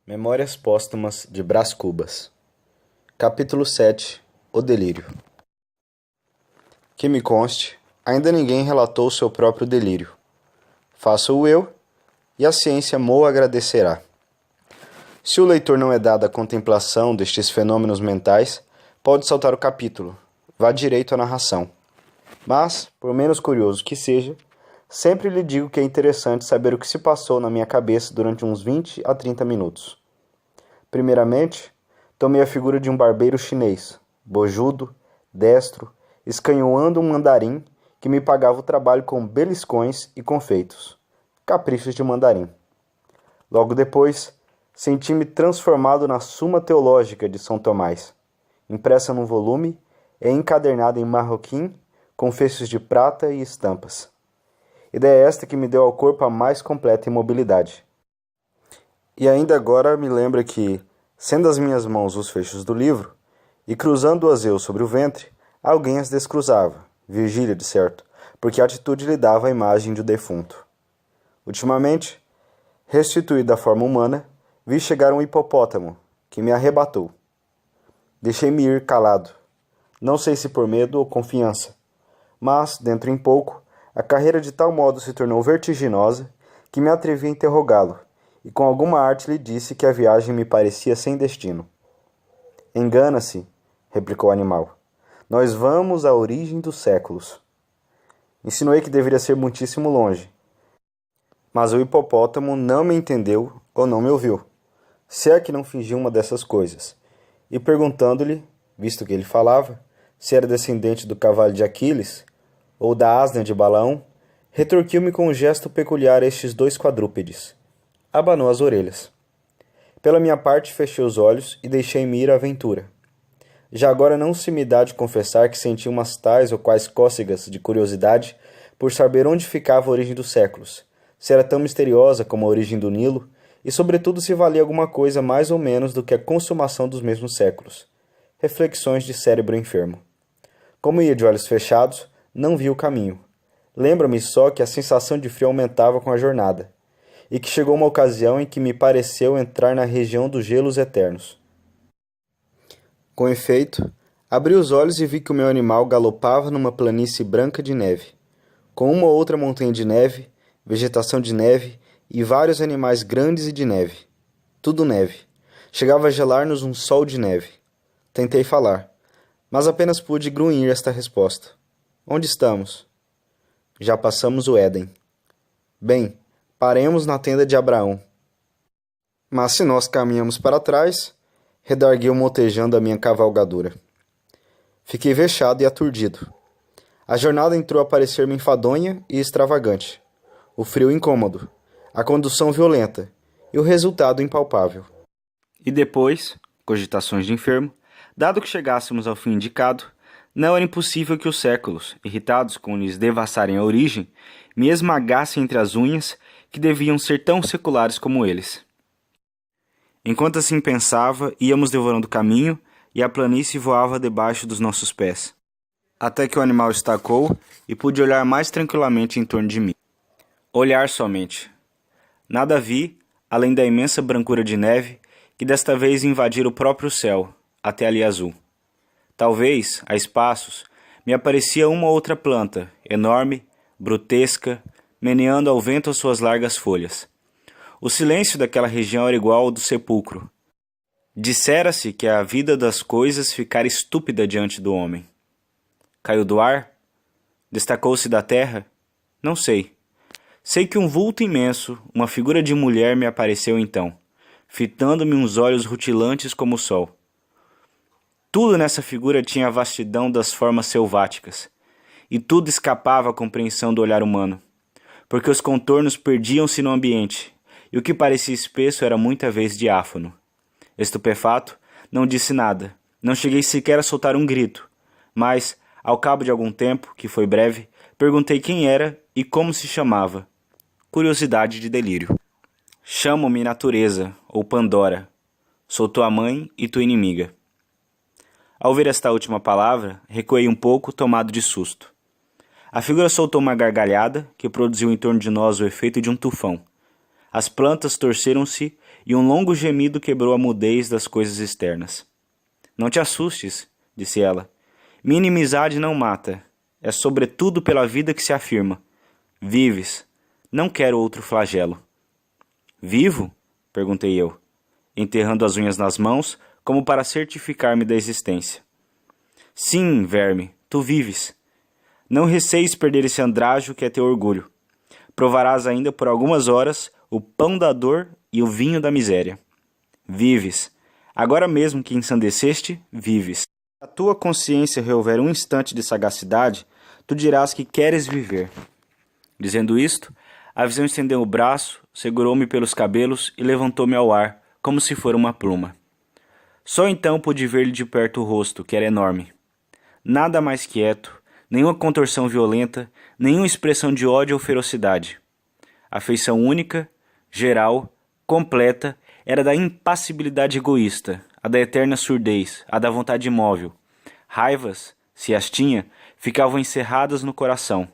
Memórias Póstumas de Brás Cubas. Capítulo 7. O delírio. Que me conste, ainda ninguém relatou seu próprio delírio. Faço-o eu, e a ciência mo agradecerá. Se o leitor não é dado à contemplação destes fenômenos mentais, pode saltar o capítulo, vá direito à narração. Mas, por menos curioso que seja, sempre lhe digo que é interessante saber o que se passou na minha cabeça durante uns 20 a 30 minutos. Primeiramente, tomei a figura de um barbeiro chinês, bojudo, destro, escanhoando um mandarim que me pagava o trabalho com beliscões e confeitos, caprichos de mandarim. Logo depois, senti-me transformado na Suma Teológica de São Tomás, impressa num volume e encadernada em marroquim com fechos de prata e estampas. Ideia esta que me deu ao corpo a mais completa imobilidade. E ainda agora me lembra que, sendo as minhas mãos os fechos do livro, e cruzando-as eu sobre o ventre, alguém as descruzava, Virgílio de certo, porque a atitude lhe dava a imagem de um defunto. Ultimamente, restituído à forma humana, vi chegar um hipopótamo, que me arrebatou. Deixei-me ir calado, não sei se por medo ou confiança, mas, dentro em pouco, a carreira de tal modo se tornou vertiginosa que me atrevi a interrogá-lo, e com alguma arte lhe disse que a viagem me parecia sem destino. Engana-se, replicou o animal. Nós vamos à origem dos séculos. Insinuei que deveria ser muitíssimo longe. Mas o hipopótamo não me entendeu ou não me ouviu, se é que não fingiu uma dessas coisas. E perguntando-lhe, visto que ele falava, se era descendente do cavalo de Aquiles ou da asna de Balaão, retorquiu-me com um gesto peculiar a estes dois quadrúpedes. Abanou as orelhas. Pela minha parte, fechei os olhos e deixei-me ir à aventura. Já agora não se me dá de confessar que senti umas tais ou quais cócegas de curiosidade por saber onde ficava a origem dos séculos, se era tão misteriosa como a origem do Nilo, e sobretudo se valia alguma coisa mais ou menos do que a consumação dos mesmos séculos. Reflexões de cérebro enfermo. Como ia de olhos fechados, não vi o caminho. Lembra-me só que a sensação de frio aumentava com a jornada, e que chegou uma ocasião em que me pareceu entrar na região dos gelos eternos. Com efeito, abri os olhos e vi que o meu animal galopava numa planície branca de neve, com uma ou outra montanha de neve, vegetação de neve e vários animais grandes e de neve. Tudo neve. Chegava a gelar-nos um sol de neve. Tentei falar, mas apenas pude grunhir esta resposta. Onde estamos? Já passamos o Éden. Bem, paremos na tenda de Abraão. Mas se nós caminhamos para trás, redarguiu motejando a minha cavalgadura. Fiquei vexado e aturdido. A jornada entrou a parecer-me enfadonha e extravagante. O frio incômodo, a condução violenta e o resultado impalpável. E depois, cogitações de enfermo, dado que chegássemos ao fim indicado, não era impossível que os séculos, irritados com lhes devassarem a origem, me esmagassem entre as unhas que deviam ser tão seculares como eles. Enquanto assim pensava, íamos devorando o caminho e a planície voava debaixo dos nossos pés, até que o animal estacou e pude olhar mais tranquilamente em torno de mim. Olhar somente. Nada vi, além da imensa brancura de neve, que desta vez invadira o próprio céu, até ali azul. Talvez, a espaços, me aparecia uma ou outra planta, enorme, brutesca, meneando ao vento as suas largas folhas. O silêncio daquela região era igual ao do sepulcro. Dissera-se que a vida das coisas ficara estúpida diante do homem. Caiu do ar? Destacou-se da terra? Não sei. Sei que um vulto imenso, uma figura de mulher me apareceu então, fitando-me uns olhos rutilantes como o sol. Tudo nessa figura tinha a vastidão das formas selváticas, e tudo escapava à compreensão do olhar humano, porque os contornos perdiam-se no ambiente, e o que parecia espesso era muita vez diáfano. Estupefato, não disse nada, não cheguei sequer a soltar um grito, mas, ao cabo de algum tempo, que foi breve, perguntei quem era e como se chamava. Curiosidade de delírio. Chamo-me Natureza, ou Pandora. Sou tua mãe e tua inimiga. Ao ouvir esta última palavra, recuei um pouco, tomado de susto. A figura soltou uma gargalhada, que produziu em torno de nós o efeito de um tufão. As plantas torceram-se e um longo gemido quebrou a mudez das coisas externas. Não te assustes, disse ela. Minha inimizade não mata. É sobretudo pela vida que se afirma. Vives. Não quero outro flagelo. Vivo? Perguntei eu, enterrando as unhas nas mãos, como para certificar-me da existência. Sim, verme, tu vives. Não receies perder esse andrajo que é teu orgulho. Provarás ainda por algumas horas o pão da dor e o vinho da miséria. Vives. Agora mesmo que ensandeceste, vives. Se a tua consciência reouver um instante de sagacidade, tu dirás que queres viver. Dizendo isto, a visão estendeu o braço, segurou-me pelos cabelos e levantou-me ao ar, como se fora uma pluma. Só então pude ver-lhe de perto o rosto, que era enorme. Nada mais quieto, nenhuma contorção violenta, nenhuma expressão de ódio ou ferocidade. A feição única, geral, completa, era da impassibilidade egoísta, a da eterna surdez, a da vontade imóvel. Raivas, se as tinha, ficavam encerradas no coração.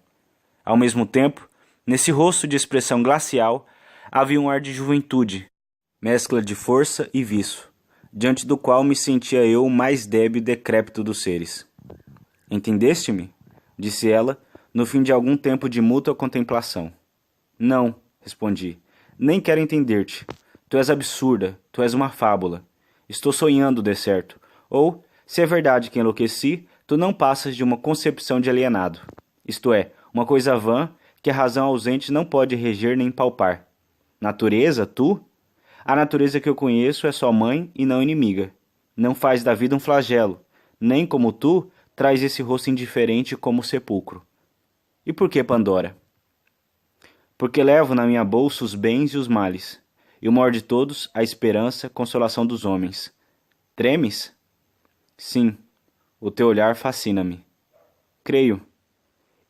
Ao mesmo tempo, nesse rosto de expressão glacial, havia um ar de juventude, mescla de força e vício, diante do qual me sentia eu o mais débil e decrépito dos seres. Entendeste-me? Disse ela, no fim de algum tempo de mútua contemplação. Não, respondi, nem quero entender-te. Tu és absurda, tu és uma fábula. Estou sonhando, de certo. Ou, se é verdade que enlouqueci, tu não passas de uma concepção de alienado. Isto é, uma coisa vã que a razão ausente não pode reger nem palpar. Natureza, tu? A natureza que eu conheço é só mãe e não inimiga. Não faz da vida um flagelo, nem, como tu, traz esse rosto indiferente como o sepulcro. E por que Pandora? Porque levo na minha bolsa os bens e os males, e o maior de todos, a esperança, consolação dos homens. Tremes? Sim, o teu olhar fascina-me. Creio.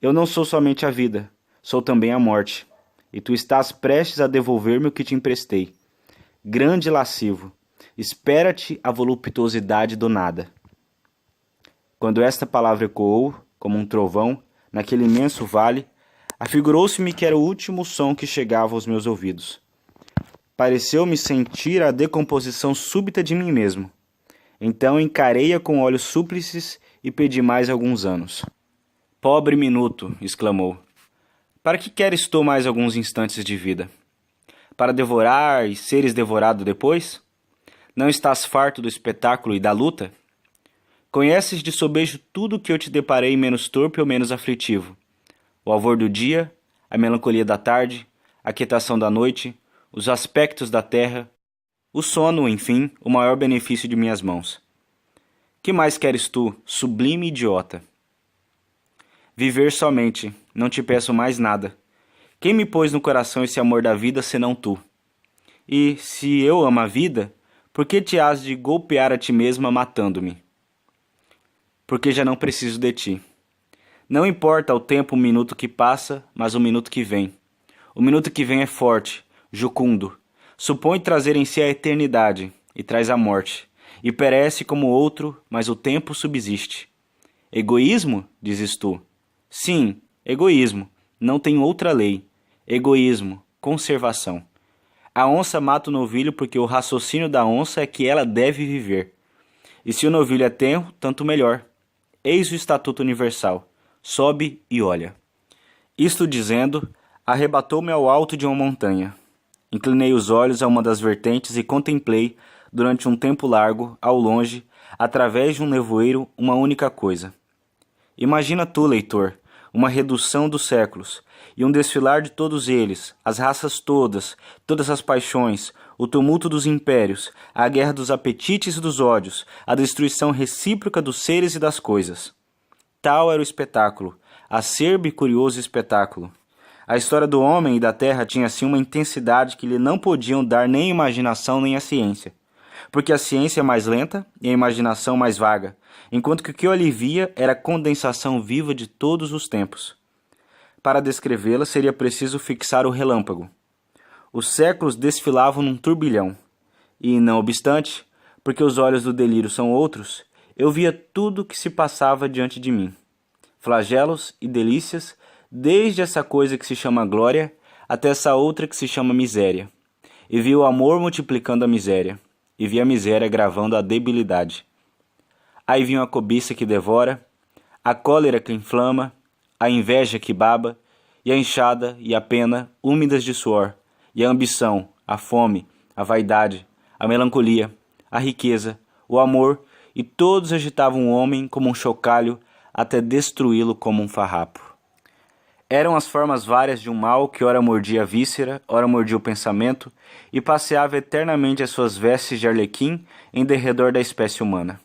Eu não sou somente a vida, sou também a morte, e tu estás prestes a devolver-me o que te emprestei. Grande lascivo, espera-te a voluptuosidade do nada. Quando esta palavra ecoou, como um trovão, naquele imenso vale, afigurou-se-me que era o último som que chegava aos meus ouvidos. Pareceu-me sentir a decomposição súbita de mim mesmo. Então encarei-a com olhos súplices e pedi mais alguns anos. Pobre minuto, exclamou. Para que queres tu mais alguns instantes de vida? Para devorar e seres devorado depois? Não estás farto do espetáculo e da luta? Conheces de sobejo tudo o que eu te deparei menos torpe ou menos aflitivo. O alvor do dia, a melancolia da tarde, a quietação da noite, os aspectos da terra, o sono, enfim, o maior benefício de minhas mãos. Que mais queres tu, sublime idiota? Viver somente, não te peço mais nada. Quem me pôs no coração esse amor da vida, senão tu? E, se eu amo a vida, por que te has de golpear a ti mesma matando-me? Porque já não preciso de ti. Não importa o tempo, o minuto que passa, mas o minuto que vem. O minuto que vem é forte, jucundo. Supõe trazer em si a eternidade, e traz a morte. E perece como outro, mas o tempo subsiste. Egoísmo, dizes tu? Sim, egoísmo. Não tem outra lei. Egoísmo, conservação. A onça mata o novilho porque o raciocínio da onça é que ela deve viver. E se o novilho é tenro, tanto melhor. Eis o estatuto universal. Sobe e olha. Isto dizendo, arrebatou-me ao alto de uma montanha. Inclinei os olhos a uma das vertentes e contemplei, durante um tempo largo, ao longe, através de um nevoeiro, uma única coisa. Imagina tu, leitor, uma redução dos séculos, e um desfilar de todos eles, as raças todas, todas as paixões, o tumulto dos impérios, a guerra dos apetites e dos ódios, a destruição recíproca dos seres e das coisas. Tal era o espetáculo, acerbo e curioso espetáculo. A história do homem e da terra tinha assim uma intensidade que lhe não podiam dar nem a imaginação nem a ciência. Porque a ciência é mais lenta e a imaginação mais vaga, enquanto que o que eu ali via era a condensação viva de todos os tempos. Para descrevê-la seria preciso fixar o relâmpago. Os séculos desfilavam num turbilhão, e, não obstante, porque os olhos do delírio são outros, eu via tudo o que se passava diante de mim. Flagelos e delícias, desde essa coisa que se chama glória, até essa outra que se chama miséria. e vi o amor multiplicando a miséria, e vi a miséria agravando a debilidade. Aí vinha a cobiça que devora, a cólera que inflama, a inveja que baba, e a enxada e a pena úmidas de suor, e a ambição, a fome, a vaidade, a melancolia, a riqueza, o amor, e todos agitavam o homem como um chocalho até destruí-lo como um farrapo. Eram as formas várias de um mal que ora mordia a víscera, ora mordia o pensamento, e passeava eternamente as suas vestes de arlequim em derredor da espécie humana.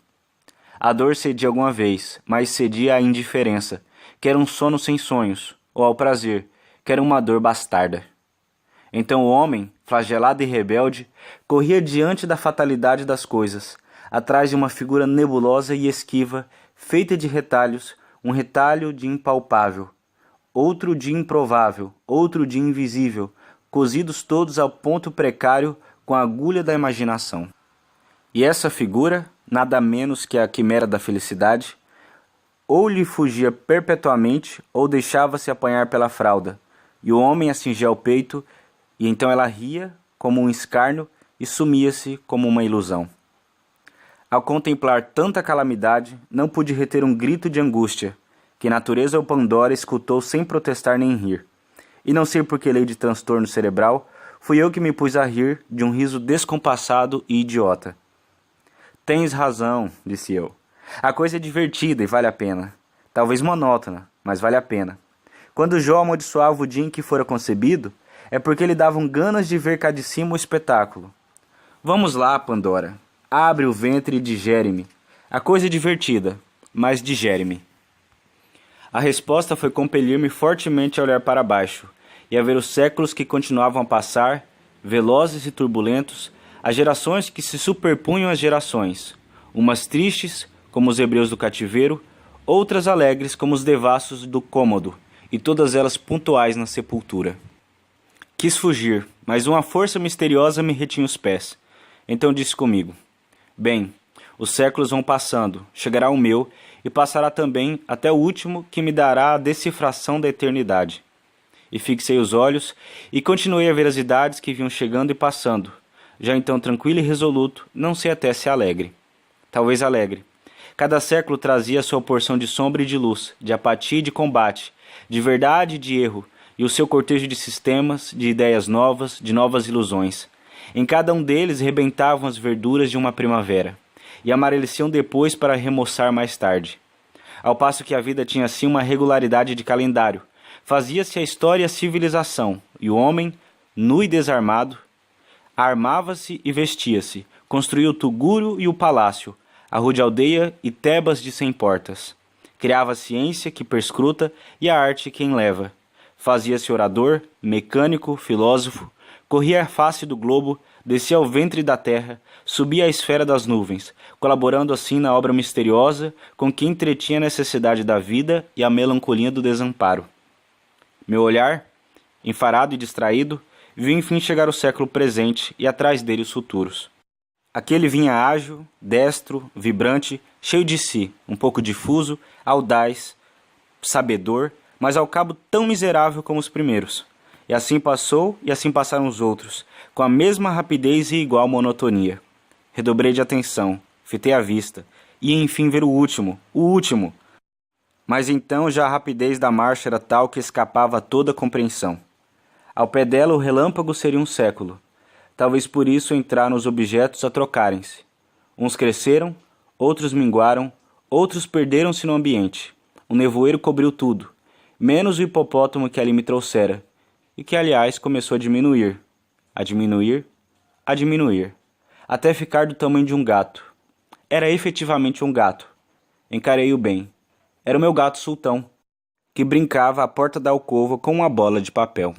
A dor cedia alguma vez, mas cedia à indiferença, que era um sono sem sonhos, ou ao prazer, que era uma dor bastarda. Então o homem, flagelado e rebelde, corria diante da fatalidade das coisas, atrás de uma figura nebulosa e esquiva, feita de retalhos, um retalho de impalpável, outro de improvável, outro de invisível, cozidos todos ao ponto precário com a agulha da imaginação. E essa figura, nada menos que a quimera da felicidade, ou lhe fugia perpetuamente, ou deixava-se apanhar pela fralda, e o homem a cingia ao peito, e então ela ria como um escárnio e sumia-se como uma ilusão. Ao contemplar tanta calamidade, não pude reter um grito de angústia, que natureza ou Pandora escutou sem protestar nem rir. E não sei por que lei de transtorno cerebral, fui eu que me pus a rir de um riso descompassado e idiota. Tens razão, disse eu. A coisa é divertida e vale a pena. Talvez monótona, mas vale a pena. Quando Jó amaldiçoava o dia em que fora concebido, é porque lhe davam ganas de ver cá de cima o espetáculo. Vamos lá, Pandora. Abre o ventre e digere-me. A coisa é divertida, mas digere-me. A resposta foi compelir-me fortemente a olhar para baixo e a ver os séculos que continuavam a passar, velozes e turbulentos, as gerações que se superpunham às gerações, umas tristes, como os hebreus do cativeiro, outras alegres como os devassos do cômodo, e todas elas pontuais na sepultura. Quis fugir, mas uma força misteriosa me retinha os pés. Então disse comigo: bem, os séculos vão passando, chegará o meu, e passará também até o último que me dará a decifração da eternidade. E fixei os olhos, e continuei a ver as idades que vinham chegando e passando, já então tranquilo e resoluto, não sei até se alegre. Talvez alegre. Cada século trazia a sua porção de sombra e de luz, de apatia e de combate, de verdade e de erro, e o seu cortejo de sistemas, de ideias novas, de novas ilusões. Em cada um deles rebentavam as verduras de uma primavera, e amareleciam depois para remoçar mais tarde. Ao passo que a vida tinha assim uma regularidade de calendário, fazia-se a história e a civilização, e o homem, nu e desarmado, armava-se e vestia-se, construía o tugúrio e o palácio, a rude aldeia e Tebas de 100 portas. Criava a ciência que perscruta e a arte que enleva. Fazia-se orador, mecânico, filósofo, corria a face do globo, descia ao ventre da terra, subia à esfera das nuvens, colaborando assim na obra misteriosa com que entretinha a necessidade da vida e a melancolia do desamparo. Meu olhar, enfarado e distraído, viu enfim chegar o século presente e atrás dele os futuros. Aquele vinha ágil, destro, vibrante, cheio de si, um pouco difuso, audaz, sabedor, mas ao cabo tão miserável como os primeiros. E assim passou, e assim passaram os outros, com a mesma rapidez e igual monotonia. Redobrei de atenção, fitei a vista, e enfim ver o último. Mas então já a rapidez da marcha era tal que escapava a toda compreensão. Ao pé dela o relâmpago seria um século. Talvez por isso entraram os objetos a trocarem-se. Uns cresceram, outros minguaram, outros perderam-se no ambiente. O nevoeiro cobriu tudo, menos o hipopótamo que ali me trouxera, e que, aliás, começou a diminuir, até ficar do tamanho de um gato. Era efetivamente um gato. Encarei-o bem. Era o meu gato sultão, que brincava à porta da alcova com uma bola de papel.